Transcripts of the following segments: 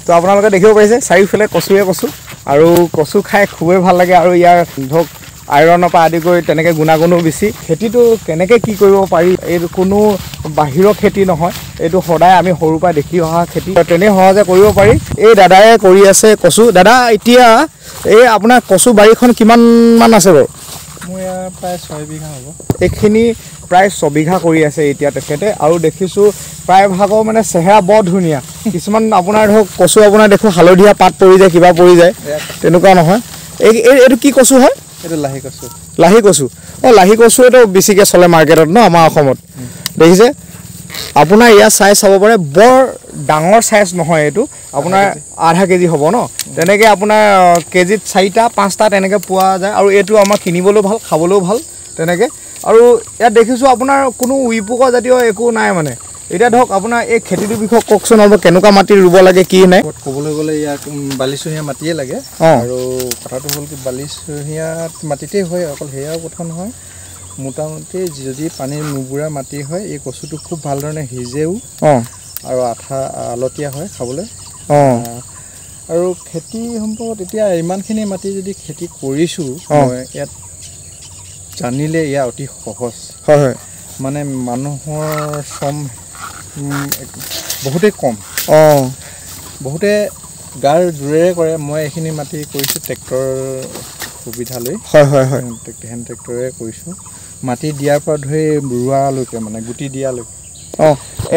তো আপোনালোকে দেখিব পাৰিছে চাৰিওফালে কচুৱে কচু আৰু কচু খাই খুবেই ভাল লাগে আৰু ইয়াৰ ধৰক আইৰণৰ পৰা আদি কৰি তেনেকৈ গুণাগুণো বেছি খেতিটো কেনেকৈ কি কৰিব পাৰি এইটো কোনো বাহিৰৰ খেতি নহয় এইটো সদায় আমি সৰুৰ পৰা দেখি অহা খেতি তেনে সহজে কৰিব পাৰি এই দাদাই কৰি আছে কচু দাদা এতিয়া এই আপোনাৰ কচু বাৰীখন কিমানমান আছে বাৰু মোৰ ইয়াৰ প্ৰায় 6 বিঘা হ'ব এইখিনি প্ৰায় 6 বিঘা কৰি আছে এতিয়া তেখেতে আৰু দেখিছোঁ প্ৰায় ভাগৰ মানে চেহেৰা বৰ ধুনীয়া কিছুমান আপোনাৰ ধৰক কচু আপোনাৰ দেখোঁ হালধীয়া পাত পৰি যায় কিবা পৰি যায় তেনেকুৱা নহয় এইটো কি কচু হয় এইটো লাহি কচু লাহি কচু এইটো বেছিকৈ চলে মাৰ্কেটত ন আমাৰ অসমত দেখিছে আপোনাৰ ইয়াত চাই চাব পাৰে বৰ ডাঙৰ চাইজ নহয় এইটো আপোনাৰ আধা কেজি হ'ব ন তেনেকৈ আপোনাৰ কেজিত 4টা 5টা তেনেকৈ পোৱা যায় আৰু এইটো আমাৰ কিনিবলৈও ভাল খাবলৈও ভাল তেনেকৈ আৰু ইয়াত দেখিছোঁ আপোনাৰ কোনো উইপোকা জাতীয় একো নাই মানে এতিয়া ধৰক আপোনাৰ এই খেতিটোৰ বিষয়ে কওকচোন আৰু কেনেকুৱা মাটি ৰুব লাগে কি নাই ক'বলৈ গ'লে ইয়াক বালিচহীয়া মাটিয়ে লাগে আৰু কথাটো হ'ল কি বালিচহীয়া মাটিতেই হয় অকল সেয়াও কথা নহয় মোটামুটি যদি পানী নুবুৰা মাটি হয় এই কচুটো খুব ভালধৰণে সিজেও আৰু আলতীয়া হয় খাবলৈ আৰু খেতি সম্পৰ্কত এতিয়া ইমানখিনি মাটি যদি খেতি কৰিছোঁ মই ইয়াত জানিলে ইয়াৰ অতি সহজ হয় মানে মানুহৰ শ্ৰম বহুতেই কম বহুতে গাৰ জোৰেৰে কৰে মই এইখিনি মাটি কৰিছোঁ ট্ৰেক্টৰ সুবিধা লৈ হেণ্ড ট্ৰেক্টৰে কৰিছোঁ মাটি দিয়াৰ পৰা ধৰি ৰোৱালৈকে মানে গুটি দিয়ালৈকে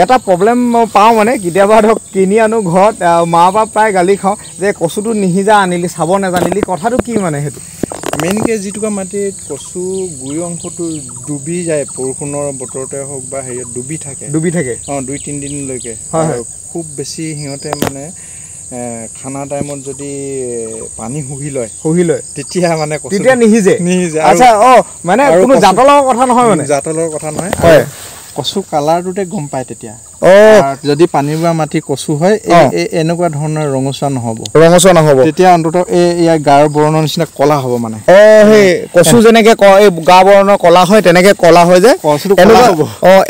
এটা প্ৰব্লেম পাওঁ মানে কেতিয়াবা ধৰক কিনি আনো ঘৰত মা বাপ প্ৰায় গালি খাওঁ যে কচুটো নিসিজা আনিলি চাব নাজানিলি কথাটো কি মানে সেইটো মেইনকৈ যিটুকুৰা মাটিত কচু গুৰি অংশটো ডুবি যায় বৰষুণৰ বতৰতে হওক বা হেৰিয়ত ডুবি থাকে 2-3 দিনলৈকে খুব বেছি সিহঁতে মানে খানা টাইমত যদি পানী শুহি লয় তেতিয়া মানে তেতিয়া নিসিজে আচ্ছা মানে কোনো জাতলৰ কথা নহয় মানে জাতলৰ কথা নহয় কচু কালাৰটোতে গম পায় তেতিয়া যদি পানী বোৱা মাটি কচু হয় এনেকুৱা ধৰণৰ ৰঙচুৱা নহ'ব তেতিয়া অন্ততঃ ইয়াৰ গাৰ বৰণৰ নিচিনা কলা হ'ব মানে সেই কচু যেনেকে এই গা বৰণৰ কলা হয় তেনেকে কলা হয় যে কচুটো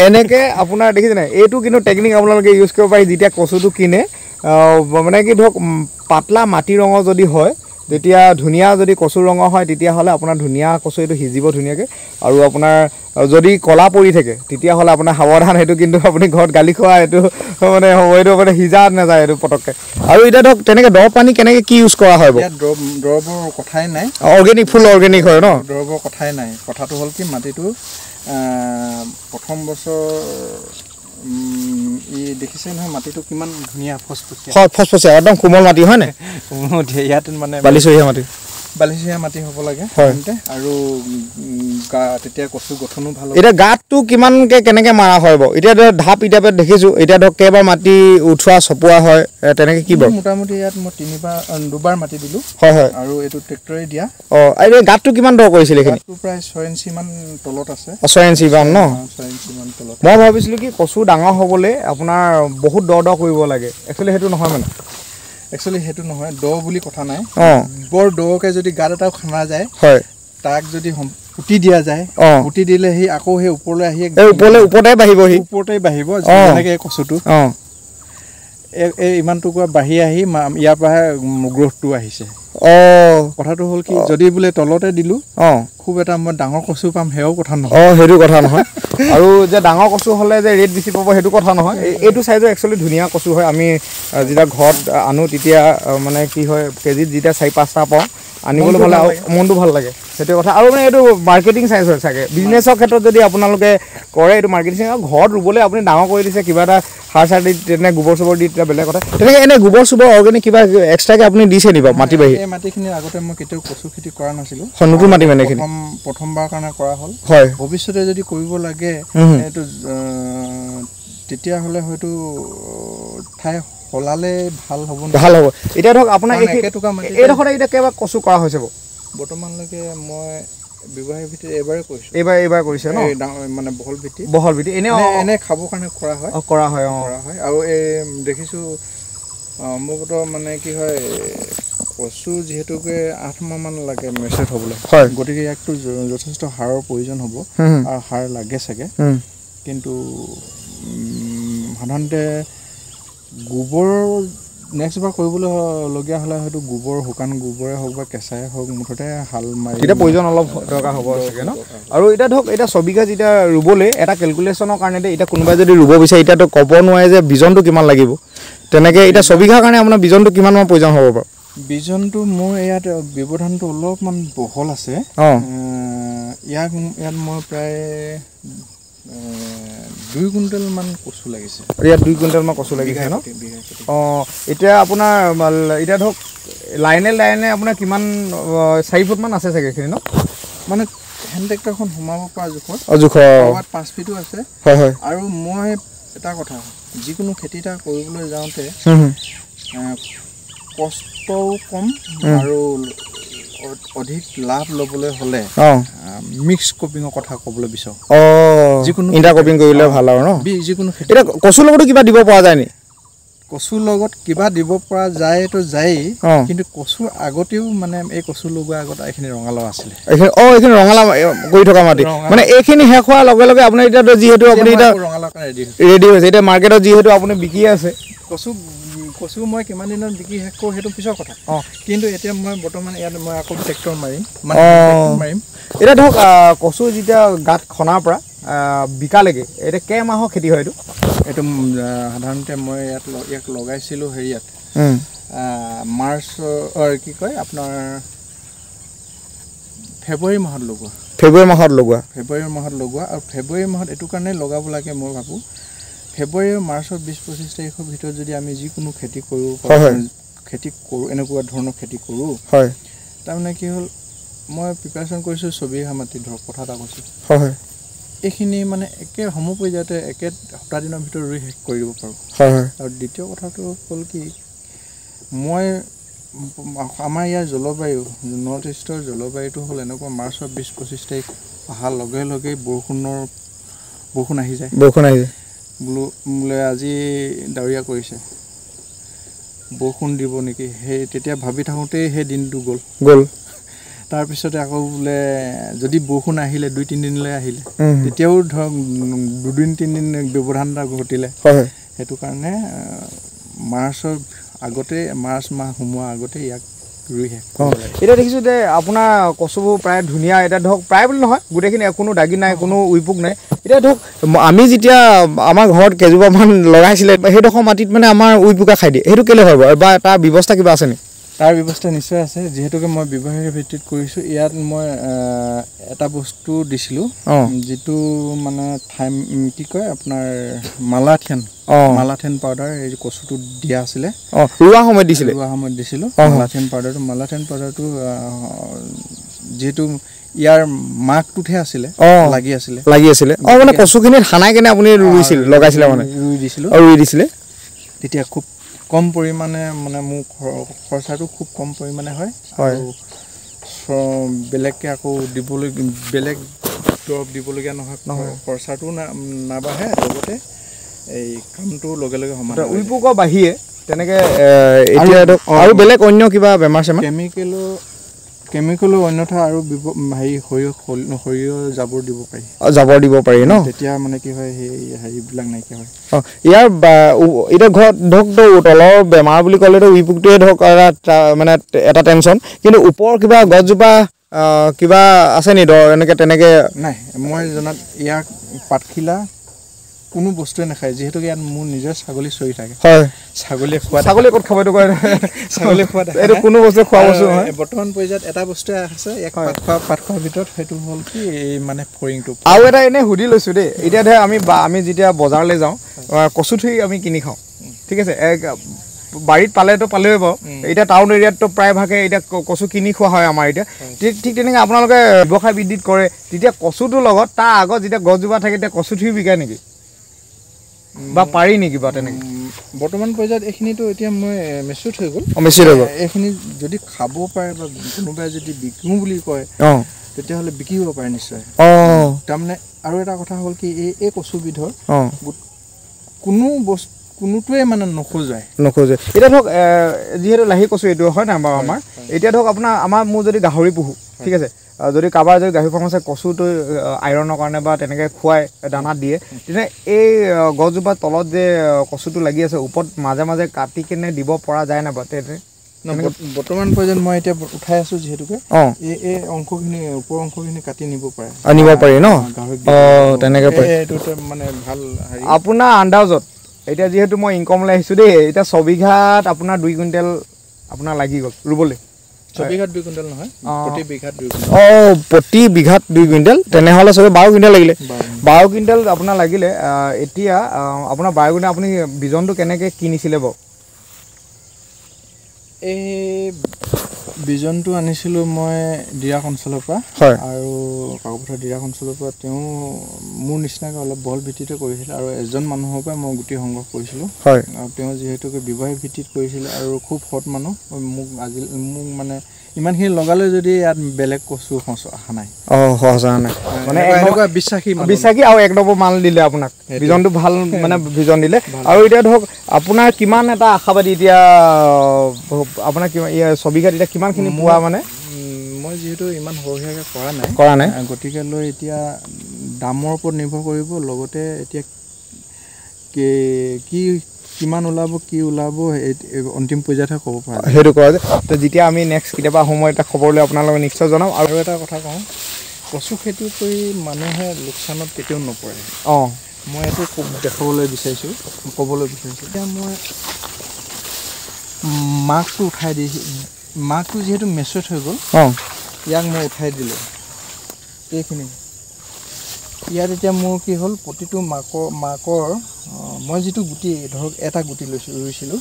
এনেকে আপোনাৰ দেখিছে নাই এইটো কিন্তু টেকনিক আপোনালোকে ইউজ কৰিব পাৰি যেতিয়া কচুটো কিনে মানে কি ধৰক পাতলা মাটি ৰঙৰ যদি হয় তেতিয়া ধুনীয়া যদি কচু ৰঙৰ হয় তেতিয়াহ'লে আপোনাৰ ধুনীয়া কচু এইটো সিজিব ধুনীয়াকৈ আৰু আপোনাৰ যদি কলা পৰি থাকে তেতিয়াহ'লে আপোনাৰ সাৱধান সেইটো কিন্তু আপুনি ঘৰত গালি খোৱা এইটো মানে হ'ব এইটো মানে সিজা নাযায় এইটো পটককৈ আৰু এতিয়া ধৰক তেনেকৈ দৰৱ পানী কেনেকৈ কি ইউজ কৰা হয় দৰৱৰ কথাই নাই ফুল অৰ্গেনিক হয় ন দৰৱৰ কথাই নাই কথাটো হ'ল কি মাটিটো প্ৰথম বছৰ দেখিছে নহয় মাটিটো কিমান ধুনীয়া ফচফচীয়া একদম কোমল মাটি হয় নাই ইয়াত মানে বালিচহীয়া মাটি হ'ব লাগে আৰু তেতিয়া কচু গঠনো ভাল এতিয়া গাঁতটো কিমানকৈ কেনেকৈ মাৰা হয় বাৰু এতিয়া ধৰক ঢাপ হিচাপে দেখিছোঁ এতিয়া ধৰক কেইবাৰ মাটি উঠোৱা চপোৱা হয় তেনেকৈ কি বাৰু মোটামুটি ইয়াত মই 2বাৰ মাটি দিলোঁ আৰু এইটো ট্ৰেক্টৰে দিয়া আৰু গাঁতটো কিমান দ কৰিছিলে এইখিনি প্ৰায় 6 ইঞ্চিমান তলত আছে 6 ইঞ্চিমান ন 6 ইঞ্চিমান তলত মই ভাবিছিলোঁ কি কচু ডাঙৰ হ'বলৈ আপোনাৰ বহুত দ কৰিব লাগে একচুৱেলি সেইটো নহয় মানে সেইটো নহয় দ বুলি কথা নাই বৰ দকে যদি গাঁত এটাও খানা যায় তাক যদি পুতি দিয়া যায় পুতি দিলে সি আকৌ সেই ওপৰলৈ আহি ওপৰতে বাঢ়িব যেনেকৈ কচুটো ইমান টুকুৰা বাঢ়ি আহি ইয়াৰ পৰা গ্ৰোথটো আহিছে কথাটো হ'ল কি যদি বোলে তলতে দিলোঁ খুব এটা মই ডাঙৰ কচু পাম সেয়াও কথা নহয় সেইটো কথা নহয় আৰু যে ডাঙৰ কচু হ'লে যে ৰেট বেছি পাব সেইটো কথা নহয় এইটো চাইজৰ একচুৱেলি ধুনীয়া কচু হয় আমি যেতিয়া ঘৰত আনো তেতিয়া মানে কি হয় কেজিত যেতিয়া 4-5টা পাওঁ আনিবলৈ হ'লে মনটো ভাল লাগে সেইটো কথা আৰু মানে এইটো মাৰ্কেটিং চাইজ হয় চাগে বিজনেছৰ ক্ষেত্ৰত যদি আপোনালোকে কৰে এইটো মাৰ্কেটিং ঘৰত ৰুবলৈ আপুনি ডাঙৰ কৰি দিছে কিবা এটা সাৰ চাৰ দি তেনে গোবৰ চোবৰ দি তেতিয়া বেলেগ কথা তেনেকৈ এনেই গোবৰ চোবৰ অৰ্গেনিক কিবা এক্সট্ৰাকৈ আপুনি দিছে নি বাৰু মাটি বাঢ়ি এই মাটিখিনিৰ আগতে মই কেতিয়াও কচু খেতি কৰা নাছিলোঁ নতুন মাটি মানে প্ৰথমবাৰ কাৰণে কৰা হ'ল ভৱিষ্যতে যদি কৰিব লাগে এইটো তেতিয়াহ'লে হয়তো ঠাই সলালে ভাল হ'ব এতিয়া ধৰক আপোনাৰ এইডোখৰত এতিয়া কেইবাৰ কচু কৰা হৈছে বাৰু বৰ্তমানলৈকে মই ব্যৱসায়ৰ ভিতৰত এইবাৰ কৰিছে ন মানে বহল ভিত্তি এনে খাবৰ কাৰণে কৰা হয় আৰু এই দেখিছোঁ সম্ভৱতঃ মানে কি হয় কচু যিহেতুকে 8 মাহমান লাগে মেচুৰ হ'বলৈ গতিকে ইয়াকতো যথেষ্ট সাৰৰ প্ৰয়োজন হ'ব আৰু সাৰ লাগে চাগে কিন্তু সাধাৰণতে গোবৰ নেক্সট বাৰ কৰিবলৈ লগীয়া হ'লে হয়তো গোবৰ শুকান গোবৰে হওক বা কেঁচাই হওক মুঠতে হাল মাৰি তেতিয়া প্ৰয়োজন অলপ দৰকাৰ হ'ব চাগে ন আৰু এতিয়া ধৰক এতিয়া ছবিঘা যেতিয়া ৰুবলৈ এটা কেলকুলেশ্যনৰ কাৰণে এতিয়া কোনোবাই যদি ৰুব বিচাৰে এতিয়াতো ক'ব নোৱাৰে যে বিজনটো কিমান লাগিব তেনেকৈ এতিয়া ছবিঘাৰ কাৰণে আপোনাৰ বিজনটো কিমান মান প্ৰয়োজন হ'ব বাৰু বিজনটো মোৰ ইয়াত ব্যৱধানটো অলপমান বহল আছে ইয়াত মই প্ৰায় 2 কুইণ্টেল মান কচু লাগিছে ইয়াত 2 কুইণ্টেল মান কচু লাগিছে ন এতিয়া আপোনাৰ এতিয়া ধৰক লাইনে লাইনে আপোনাৰ কিমান 4 ফুট মান আছে চাগে এইখিনি ন মানে হেণ্ড ট্ৰেক্টৰখন সোমাব পৰা জোখৰ 5 ফিটো আছে হয় হয় আৰু মই এটা কথা যিকোনো খেতি এটা কৰিবলৈ যাওঁতে কষ্টও কম আৰু অধিক লাভ ল'বলৈ হ'লে মিক্স কপিঙৰ কথা ক'বলৈ বিচাৰোঁ যিকোনো ইণ্টাৰ কপিং কৰিলে ভাল আৰু ন যিকোনো এতিয়া কচুৰ লগতো কিবা দিব পৰা যায় নি কচুৰ লগত কিবা দিব পৰা যায়তো যায়েই কিন্তু কচুৰ আগতেও মানে এই কচু লগোৱাৰ আগত এইখিনি ৰঙালাও আছিলে এইখিনি ৰঙালাও কৰি থকা মাটি মানে এইখিনি শেষ হোৱাৰ লগে লগে আপুনি এতিয়া যিহেতু আপুনি এতিয়া ৰঙালাও ৰেডি হৈছে এতিয়া মাৰ্কেটত যিহেতু আপুনি বিকি আছে কচু মই কিমান দিনত বিকি শেষ কৰোঁ সেইটো পিছৰ কথা কিন্তু এতিয়া মই বৰ্তমান ইয়াত মই আকৌ ট্ৰেক্টৰ মাৰিম এতিয়া ধৰক কচু যেতিয়া গাঁত খনাৰ পৰা বিকালৈকে এতিয়া কেইমাহৰ খেতি হয় এইটো সাধাৰণতে মই ইয়াক লগাইছিলোঁ হেৰিয়াত মাৰ্চৰ কি কয় আপোনাৰ ফেব্ৰুৱাৰী মাহত লগোৱা ফেব্ৰুৱাৰী মাহত লগোৱা আৰু ফেব্ৰুৱাৰী মাহত এইটো কাৰণে লগাব লাগে মই ভাবোঁ ফেব্ৰুৱাৰী আৰু মাৰ্চৰ 20-25 তাৰিখৰ ভিতৰত যদি আমি যিকোনো খেতি কৰোঁ এনেকুৱা ধৰণৰ খেতি কৰোঁ তাৰমানে কি হ'ল মই প্ৰিপাৰেশ্যন কৰিছোঁ 4 বিঘা মাটি ধৰক কথা এটা কৈছোঁ এইখিনি মানে একে সমপৰ্যায়তে একে সপ্তাহ দিনৰ ভিতৰত ৰুই শেষ কৰি দিব পাৰোঁ আৰু দ্বিতীয় কথাটো হ'ল কি মই আমাৰ ইয়াৰ জলবায়ু নৰ্থ ইষ্টৰ জলবায়ুটো হ'ল এনেকুৱা মাৰ্চৰ 20-25 তাৰিখ অহাৰ লগে লগেই বৰষুণ আহি যায় বোলে আজি ডাৱৰীয়া কৰিছে বৰষুণ দিব নেকি সেই তেতিয়া ভাবি থাকোঁতেই সেই দিনটো গ'ল তাৰপিছতে আকৌ বোলে যদি বৰষুণ আহিলে 2-3 দিনলৈ আহিলে তেতিয়াও ধৰক 2-3 দিন ব্যৱধান এটা ঘটিলে সেইটো কাৰণে মাৰ্চৰ আগতে মাৰ্চ মাহ সোমোৱাৰ আগতে ইয়াক ৰুই শেষ এতিয়া দেখিছোঁ যে আপোনাৰ কচুবোৰ প্ৰায় ধুনীয়া এতিয়া ধৰক প্ৰায় বুলি নহয় গোটেইখিনি কোনো দাগি নাই কোনো উইপোক নাই এতিয়া ধৰক আমি যেতিয়া আমাৰ ঘৰত কেইজোপামান লগাইছিলে সেইডোখৰ মাটিত মানে আমাৰ উইপোকা খাই দিয়ে সেইটো কেলৈ হয় বাৰু বা তাৰ ব্যৱস্থা কিবা আছে নেকি তাৰ ব্যৱস্থা নিশ্চয় আছে যিহেতুকে মই ব্যৱসায়িক ভিত্তিত কৰিছোঁ ইয়াত মই এটা বস্তু দিছিলোঁ যিটো মানে কি কয় আপোনাৰ মালাথিয়ন পাউডাৰ এই কচুটো দিয়া আছিলে ৰোৱা সময়ত দিছিলোঁ মালাথিয়ন পাউডাৰটো যিহেতু ইয়াৰ মাকটোতহে আছিলে লাগি আছিলে মানে কচুখিনিত সানাই কেনে আপুনি লগাইছিলে মানে ৰুই দিছিলে তেতিয়া খুব কম পৰিমাণে মানে মোৰ খৰচাটো খুব কম পৰিমাণে হয় আৰু বেলেগকৈ আকৌ বেলেগ দৰৱ দিবলগীয়া নহয় খৰচাটো নাবাঢ়ে লগতে এই কামটো লগে লগে সমান উইপোকৰ বাহিৰে তেনেকৈ এতিয়া আৰু বেলেগ অন্য কিবা বেমাৰ চেমাৰ কেমিকেলৰ অন্যথা আৰু হেৰি সৰিয়হ জাবৰ দিব পাৰি ন তেতিয়া মানে কি হয় সেই হেৰিবিলাক নাইকিয়া হয় ইয়াৰ এতিয়া ঘৰত ধৰক তলৰ বেমাৰ বুলি ক'লেতো উইপোকটোৱে ধৰক মানে এটা টেনশ্যন কিন্তু ওপৰৰ কিবা গছজোপা কিবা আছে নি এনেকৈ তেনেকৈ নাই মই জনাত ইয়াক পাতখিলা কোনো বস্তুৱে নাখায় যিহেতুকে ইয়াত মোৰ নিজৰ ছাগলী চৰি থাকে ছাগলীয়ে ক'ত খাব ছাগলী খোৱা কোনো বস্তু খোৱা বস্তু নহয় বৰ্তমান পৰ্যায়ত এটা বস্তুৱে আছে ইয়াক পাত খোৱাৰ ভিতৰত সেইটো হ'ল কি এই মানে ফৰিংটো আৰু এটা এনেই সুধি লৈছোঁ দেই এতিয়া ধৰক আমি যেতিয়া বজাৰলৈ যাওঁ কচুথুৰি আমি কিনি খাওঁ ঠিক আছে বাৰীত পালেতো পালেই বাৰু এতিয়া টাউন এৰিয়াততো প্ৰায়ভাগে এতিয়া কচু কিনি খোৱা হয় আমাৰ এতিয়া ঠিক তেনেকৈ আপোনালোকে ব্যৱসায় বৃদ্ধিত কৰে তেতিয়া কচুটোৰ লগত তাৰ আগত যেতিয়া গছজোপা থাকে তেতিয়া কচুথুৰি বিকায় নেকি বা পাৰি নেকি বা তেনেকৈ বৰ্তমান পৰ্যায়ত এইখিনিতো এতিয়া মই মেচিউৰ হৈ গ'ল এইখিনি যদি খাব পাৰে বা কোনোবাই যদি বিকো বুলি কয় তেতিয়াহ'লে বিকিব পাৰে নিশ্চয় তাৰমানে আৰু এটা কথা হ'ল কি এই কচুবিধৰ কোনোটোৱে মানে নোখোজে এতিয়া ধৰক যিহেতু লাহি কচু এইটো হয় নাই বাৰু আমাৰ এতিয়া ধৰক মোৰ যদি গাহৰি পোহোঁ ঠিক আছে যদি কাৰোবাৰ যদি গাহৰি ফাৰ্ম আছে কচুটো আইৰণৰ কাৰণে বা তেনেকৈ খুৱাই দানাত দিয়ে তেতিয়া এই গছজোপাৰ তলত যে কচুটো লাগি আছে ওপৰত মাজে মাজে কাটি কিনে দিব পৰা যায় নাই বাৰু বৰ্তমান পৰ্যায়ত মই এতিয়া উঠাই আছোঁ যিহেতুকে এই অংশখিনি ওপৰ অংশখিনি কাটি নিব পাৰে নিব পাৰি ন তেনেকৈ পাৰে এইটো মানে ভাল হেৰি আপোনাৰ আন্দাজত এতিয়া যিহেতু মই ইনকমলৈ আহিছোঁ দেই এতিয়া 6 বিঘাত আপোনাৰ 2 কুইণ্টেল আপোনাৰ লাগি গ'ল ৰুবলৈ 6 বিঘাত 2 কুইণ্টেল নহয় প্ৰতি বিঘাত 2 কুইণ্টেল প্ৰতি বিঘাত 2 কুইণ্টেল তেনেহ'লে চবে 12 কুইণ্টেল লাগিলে 12 কুইণ্টেল আপোনাৰ লাগিলে এতিয়া আপোনাৰ 12 কুইণ্টেল আপুনি বিজনটো কেনেকৈ কিনিছিলে বাৰু এই বিজনটো আনিছিলোঁ মই ডিৰাক অঞ্চলৰ পৰা আৰু কাকপথাৰ ডিৰাক অঞ্চলৰ পৰা তেওঁ মোৰ নিচিনাকৈ অলপ বহল ভিত্তিতে কৰিছিলে আৰু এজন মানুহৰ পৰা মই গুটি সংগ্ৰহ কৰিছিলোঁ আৰু তেওঁ যিহেতুকে ব্যৱসায়িক ভিত্তিত কৰিছিলে আৰু খুব সৎ মানুহ মোক মানে ইমানখিনি লগালে যদি ইয়াত বেলেগ কচু অহা নাই সহজা নাই মানে এনেকুৱা বিশ্বাসী আৰু 1 নম্বৰ মাল দিলে আপোনাক বিজনটো ভাল মানে বিজন দিলে আৰু এতিয়া ধৰক আপোনাৰ কিমান এটা আশাবাদী এতিয়া আপোনাৰ কিমান 6 বিঘাত এতিয়া কিমানখিনি পোৱা মানে মই যিহেতু ইমান সৰহীয়াকৈ কৰা নাই গতিকে লৈ এতিয়া দামৰ ওপৰত নিৰ্ভৰ কৰিব লগতে এতিয়া কি কিমান ওলাব কি ওলাব অন্তিম পৰ্যায়তহে ক'ব পাৰে সেইটো কৰা যে তো যেতিয়া আমি নেক্সট কেতিয়াবা সময় এটা খবৰ লৈ আপোনালোকক নিশ্চয় জনাম আৰু এটা কথা কওঁ কচু খেতি কৰি মানুহে লোকচানত কেতিয়াও নপৰে মই এইটো ক'বলৈ বিচাৰিছোঁ এতিয়া মই মাকটো উঠাই দি মাকটো যিহেতু মেচুৱেট হৈ গ'ল ইয়াক মই উঠাই দিলোঁ এইখিনি ইয়াত এতিয়া মোৰ কি হ'ল প্ৰতিটো মাকৰ মই যিটো গুটি ধৰক এটা গুটি ৰুইছিলোঁ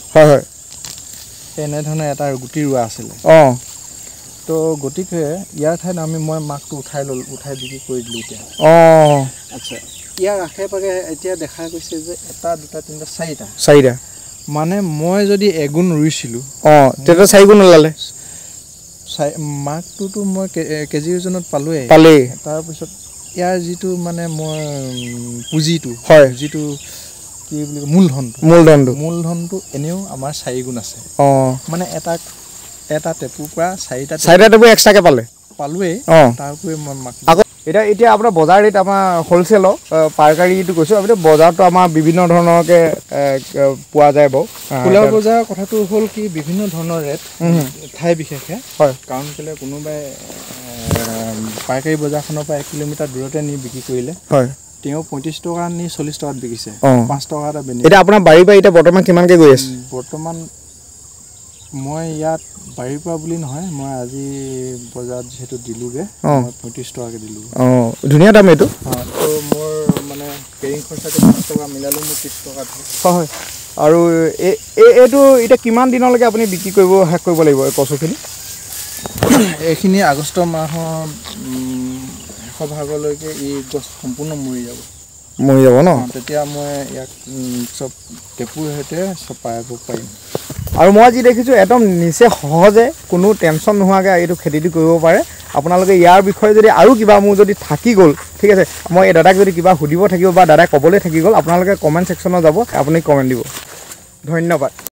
এনেধৰণে এটা গুটি ৰোৱা আছিলে তো গতিকে ইয়াৰ ঠাইত মই মাকটো উঠাই বিক্ৰী কৰি দিলোঁ এতিয়া আচ্ছা ইয়াৰ আশে পাশে এতিয়া দেখা গৈছে যে 1 2 3 4টা মানে মই যদি এগুণ ৰুইছিলোঁ তেতিয়া 4 গুণ ওলালে মাকটোতো মই কেজি ওজনত পালোৱেই তাৰপিছত ইয়াৰ যিটো মানে মই পুঁজিটো যিটো কি বুলি মূলধনটো এনেও আমাৰ 4 গুণ আছে মানে এটা টেপুৰ পৰা 4টা টেপু এক্সট্ৰাকৈ পালোৱেই তাৰপৰি মই মাক এতিয়া আপোনাৰ বজাৰ ৰেট আমাৰ হ'লচেলৰ পাইকাৰীটো কৈছোঁ আপুনি বজাৰটো আমাৰ বিভিন্ন ধৰণৰকৈ পোৱা যায় বাৰু খোলা বজাৰৰ কথাটো হ'ল কি বিভিন্ন ধৰণৰ ৰেট ঠাই বিশেষে কাৰণ কেলৈ কোনোবাই পাইকাৰী বজাৰখনৰ পৰা 1 কিলোমিটাৰ দূৰতে নি বিক্ৰী কৰিলে তেওঁ 35 টকা নি 40 টকাত বিকিছে 5 টকা এটা বেনি এতিয়া আপোনাৰ বাৰীৰ পৰা এতিয়া বৰ্তমান কিমানকৈ গৈ আছে বৰ্তমান মই ইয়াত বাৰীৰ পৰা বুলি নহয় মই আজি বজাৰত যিহেতু দিলোঁগৈ মই 35 টকাকৈ দিলোঁ ধুনীয়া দাম এইটো তো মোৰ মানে কেৰিং খৰচাটো 5 টকা মিলালোঁ মোৰ 30 টকা হয় আৰু এইটো এতিয়া কিমান দিনলৈকে আপুনি বিক্ৰী কৰিব শেষ কৰিব লাগিব এই কচুখিনি এইখিনি আগষ্ট মাহৰ শেষৰ ভাগলৈকে এই গছ সম্পূৰ্ণ মৰি যাব ন তেতিয়া মই ইয়াক চব টেপুৰ সৈতে চব পাব পাৰিম আৰু মই যি দেখিছোঁ একদম নিচে সহজে কোনো টেনশ্যন নোহোৱাকৈ এইটো খেতিটো কৰিব পাৰে আপোনালোকে ইয়াৰ বিষয়ে যদি আৰু কিবা মোৰ যদি থাকি গ'ল ঠিক আছে মই এই দাদাক যদি কিবা সুধিব থাকিব বা দাদাই ক'বলৈ থাকি গ'ল আপোনালোকে কমেণ্ট ছেকশ্যনত যাব আপুনি কমেণ্ট দিব ধন্যবাদ